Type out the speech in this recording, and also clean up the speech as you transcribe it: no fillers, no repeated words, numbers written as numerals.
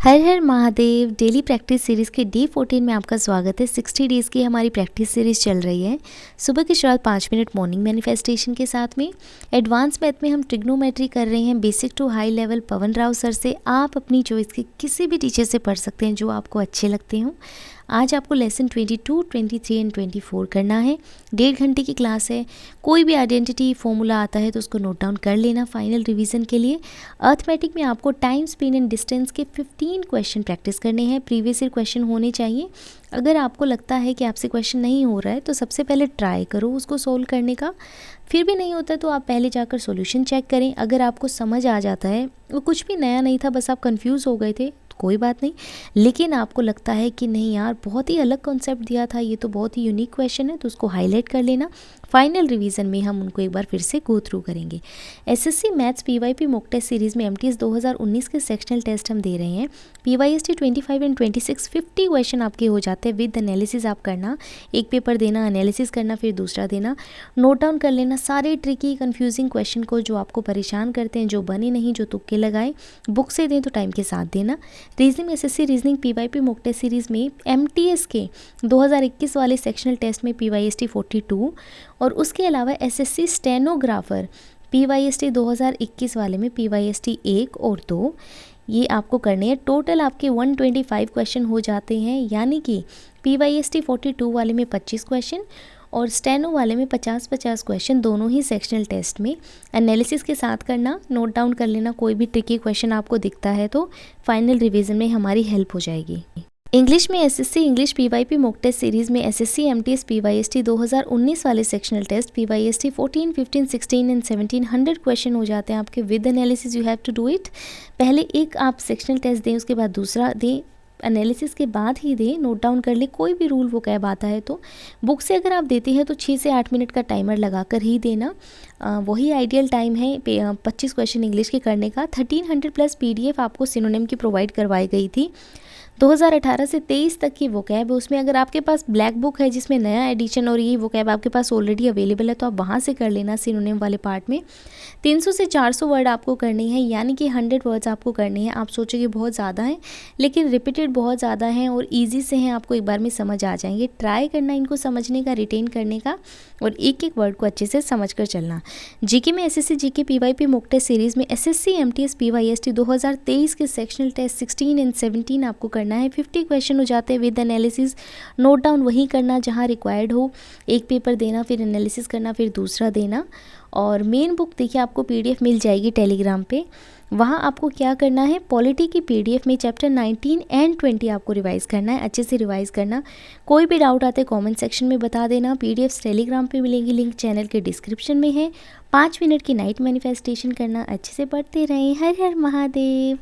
हर हर Mahadev daily practice series के day 14 में आपका स्वागत है। 60 डेज़ की हमारी प्रैक्टिस सीरीज़ चल रही है। सुबह की शुरुआत 5 मिनट मॉर्निंग मैनिफेस्टेशन के साथ में। एडवांस मैथ में हम ट्रिग्नोमेट्री कर रहे हैं, basic to high level Pawan Rao sir से। आप अपनी चॉइस के किसी भी टीचर से पढ़ सकते हैं जो आपको अच्छे लगते हों। आज आपको लेसन 22, 23 एंड 24 करना है। 1.5 घंटे की क्लास है। कोई भी आइडेंटिटी फॉर्मूला आता है तो उसको नोट डाउन कर लेना फाइनल रिवीजन के लिए। अर्थमेटिक में आपको टाइम, स्पीड एंड डिस्टेंस के 15 क्वेश्चन प्रैक्टिस करने हैं। प्रीवियस ईयर क्वेश्चन होने चाहिए। अगर आपको लगता है कि आपसे क्वेश्चन नहीं हो रहा है तो सबसे पहले ट्राई करो उसको सोल्व करने का। फिर भी नहीं होता तो आप पहले जाकर सॉल्यूशन चेक करें। अगर आपको समझ आ जाता है, वो कुछ भी नया नहीं था, बस आप कंफ्यूज हो गए थे, कोई बात नहीं। लेकिन आपको लगता है कि नहीं यार, बहुत ही अलग कॉन्सेप्ट दिया था, ये तो बहुत ही यूनिक क्वेश्चन है, तो उसको हाईलाइट कर लेना। फाइनल रिवीजन में हम उनको एक बार फिर से गो थ्रू करेंगे। SSC maths PYP mock test series में एमटीएस 2019 के सेक्शनल टेस्ट हम दे रहे हैं। पीवाईएसटी 25 एंड 26 50 क्वेश्चन आपके हो जाते हैं। विद एनालिसिस आप करना, एक पेपर देना, एनालिसिस करना, फिर दूसरा देना। नोट डाउन कर लेना सारे ट्रिकी कंफ्यूजिंग क्वेश्चन को जो आपको परेशान करते हैं, जो बने नहीं, जो तुक्के लगाए। बुक से दें तो टाइम के साथ देना। Reasoning SSC reasoning PYP mock test series में एमटीएस के 2021 वाले सेक्शनल टेस्ट में पीवाईएसटी 42 और उसके अलावा एसएससी स्टेनोग्राफर पीवाईएसटी 2021 वाले में पीवाईएसटी 1 और 2 ये आपको करने हैं। टोटल आपके 125 क्वेश्चन हो जाते हैं, यानी कि पीवाईएसटी 42 वाले में 25 क्वेश्चन और स्टेनो वाले में 50-50 क्वेश्चन, दोनों ही सेक्शनल टेस्ट में। एनालिसिस के साथ करना, नोट डाउन कर लेना। कोई भी ट्रिकी क्वेश्चन आपको दिखता है तो फाइनल रिवीजन में हमारी हेल्प हो जाएगी। इंग्लिश में SSC English PYP mock test series में एसएससी एमटीएस पीवाईएसटी 2019 वाले sectional test PYST 14, 15, 16 and 17 100 question हो जाते हैं आपके। With analysis you have to do it. पहले एक आप सेक्शनल टेस्ट दें, उसके बाद दूसरा दें, एनालिसिस के बाद ही दें। नोट डाउन कर ले, कोई भी रूल वो कैब आता है तो। बुक से अगर आप देते हैं तो 6 से 8 मिनट का टाइमर लगा कर ही देना। वही आइडियल टाइम है 25 क्वेश्चन इंग्लिश के करने का। 1300 प्लस पीडीएफ आपको सिनोनिम की प्रोवाइड करवाई गई थी। 2018 से 23 तक की वो कैब है। उसमें अगर आपके पास ब्लैक बुक है जिसमें नया एडिशन और ये वो कैब आपके पास ऑलरेडी अवेलेबल है तो आप वहाँ से कर लेना। सिनोनिम वाले पार्ट में 300 से 400 वर्ड आपको करनी है, यानी कि 100 वर्ड्स आपको करने हैं। आप सोचोगे बहुत ज़्यादा हैं, लेकिन रिपीटेड बहुत ज़्यादा हैं और ईजी से हैं, आपको एक बार में समझ आ जाएंगे। ट्राई करना इनको समझने का, रिटेन करने का और एक एक वर्ड को अच्छे से समझ कर चलना। जीके में SSC GK PYP mock test series में एसएससी एमटीएस पीवाईएसटी 2023 के सेक्शनल टेस्ट 16 एंड 17 आपको करना है। 50 क्वेश्चन हो जाते हैं। विद एनालिसिस नोट डाउन वहीं करना जहां रिक्वायर्ड हो। एक पेपर देना, फिर एनालिसिस करना, फिर दूसरा देना। और मेन बुक देखिए आपको पीडीएफ मिल जाएगी टेलीग्राम पे। वहाँ आपको क्या करना है, पॉलिटी की पीडीएफ में चैप्टर 19 एंड 20 आपको रिवाइज़ करना है। अच्छे से रिवाइज़ करना। कोई भी डाउट आते कमेंट सेक्शन में बता देना। पीडीएफ टेलीग्राम पे मिलेंगी, लिंक चैनल के डिस्क्रिप्शन में है। 5 मिनट की नाइट मैनिफेस्टेशन करना। अच्छे से पढ़ते रहें। हर हर महादेव।